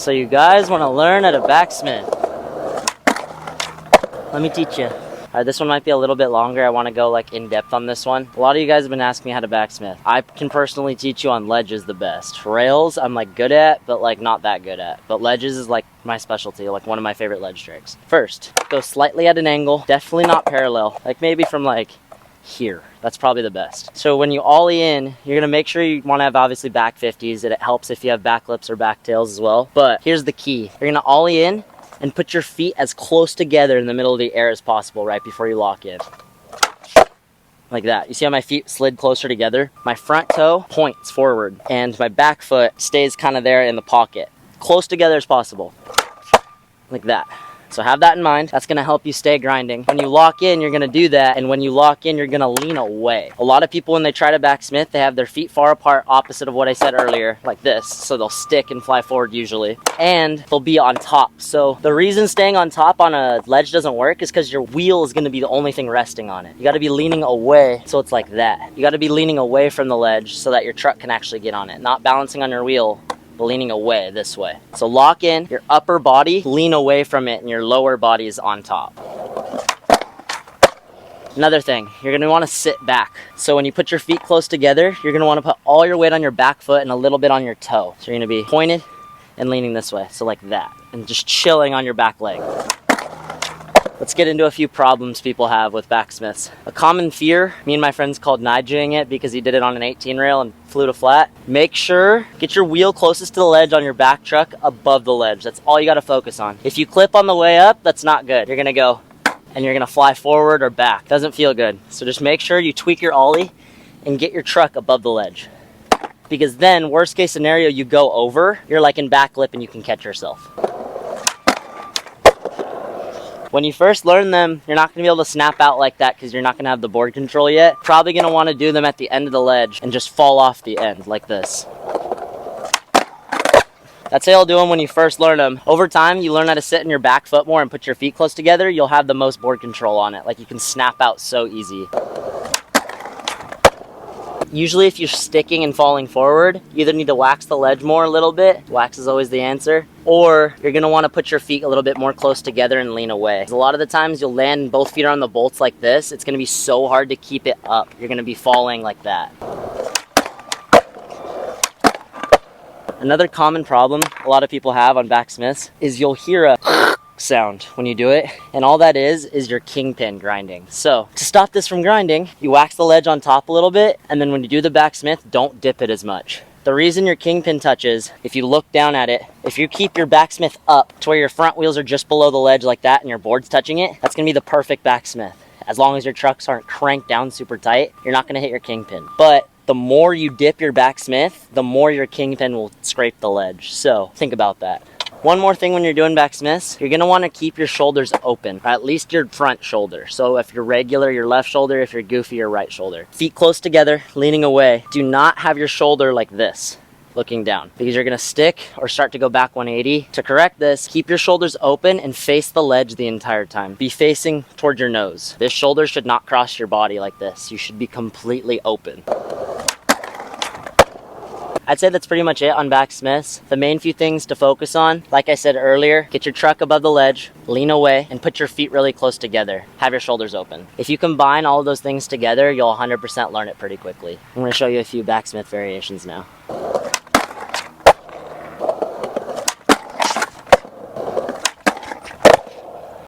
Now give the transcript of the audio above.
So you guys want to learn how to backsmith. Let me teach you. Alright, this one might be a little bit longer. I want to go like in depth on this one. A lot of you guys have been asking me how to backsmith. I can personally teach you on ledges the best. Rails I'm like good at, but like not that good at. But ledges is like my specialty, like one of my favorite ledge tricks. First, go slightly at an angle, definitely not parallel. Like maybe from like here. That's probably the best. So when you ollie in, you're gonna make sure you wanna have obviously back 50s. It helps if you have back lips or back tails as well. But here's the key. You're gonna ollie in and put your feet as close together in the middle of the air as possible right before you lock in. Like that. You see how my feet slid closer together? My front toe points forward and my back foot stays kind of there in the pocket. Close together as possible. Like that. So have that in mind. That's gonna help you stay grinding. When you lock in, you're gonna do that, and when you lock in, you're gonna lean away. A lot of people, when they try to backsmith, they have their feet far apart, opposite of what I said earlier, like this. So they'll stick and fly forward usually, and they'll be on top. So the reason staying on top on a ledge doesn't work is because your wheel is gonna be the only thing resting on it. You gotta be leaning away, so it's like that. You gotta be leaning away from the ledge so that your truck can actually get on it, not balancing on your wheel, leaning away this way. So lock in, your upper body, lean away from it, and your lower body is on top. Another thing, you're gonna wanna sit back. So when you put your feet close together, you're gonna wanna put all your weight on your back foot and a little bit on your toe. So you're gonna be pointed and leaning this way, so like that, and just chilling on your back leg. Let's get into a few problems people have with backsmiths. A common fear, me and my friends called Nigeing it because he did it on an 18 rail and flew to flat. Make sure, get your wheel closest to the ledge on your back truck above the ledge. That's all you gotta focus on. If you clip on the way up, that's not good. You're gonna go and you're gonna fly forward or back. Doesn't feel good. So just make sure you tweak your ollie and get your truck above the ledge. Because then, worst case scenario, you go over, you're like in back lip and you can catch yourself. When you first learn them, you're not going to be able to snap out like that because you're not going to have the board control yet. Probably going to want to do them at the end of the ledge and just fall off the end like this. That's how you'll do them when you first learn them. Over time, you learn how to sit in your back foot more and put your feet close together, you'll have the most board control on it. Like you can snap out so easy. Usually if you're sticking and falling forward, you either need to wax the ledge more a little bit, wax is always the answer, or you're gonna wanna put your feet a little bit more close together and lean away. A lot of the times you'll land and both feet are on the bolts like this, it's gonna be so hard to keep it up. You're gonna be falling like that. Another common problem a lot of people have on backsmiths is you'll hear a sound when you do it, and all that is your kingpin grinding. So to stop this from grinding, you wax the ledge on top a little bit, and then when you do the backsmith, don't dip it as much. The reason your kingpin touches, if you look down at it, if you keep your backsmith up to where your front wheels are just below the ledge like that and your board's touching it, that's gonna be the perfect backsmith. As long as your trucks aren't cranked down super tight, you're not gonna hit your kingpin. But the more you dip your backsmith, the more your kingpin will scrape the ledge. So think about that. One more thing when you're doing backsmiths, you're gonna wanna keep your shoulders open, or at least your front shoulder. So if you're regular, your left shoulder, if you're goofy, your right shoulder. Feet close together, leaning away. Do not have your shoulder like this, looking down, because you're gonna stick or start to go back 180. To correct this, keep your shoulders open and face the ledge the entire time. Be facing toward your nose. This shoulder should not cross your body like this. You should be completely open. I'd say that's pretty much it on backsmiths. The main few things to focus on, like I said earlier, get your truck above the ledge, lean away, and put your feet really close together. Have your shoulders open. If you combine all of those things together, you'll 100% learn it pretty quickly. I'm gonna show you a few backsmith variations now.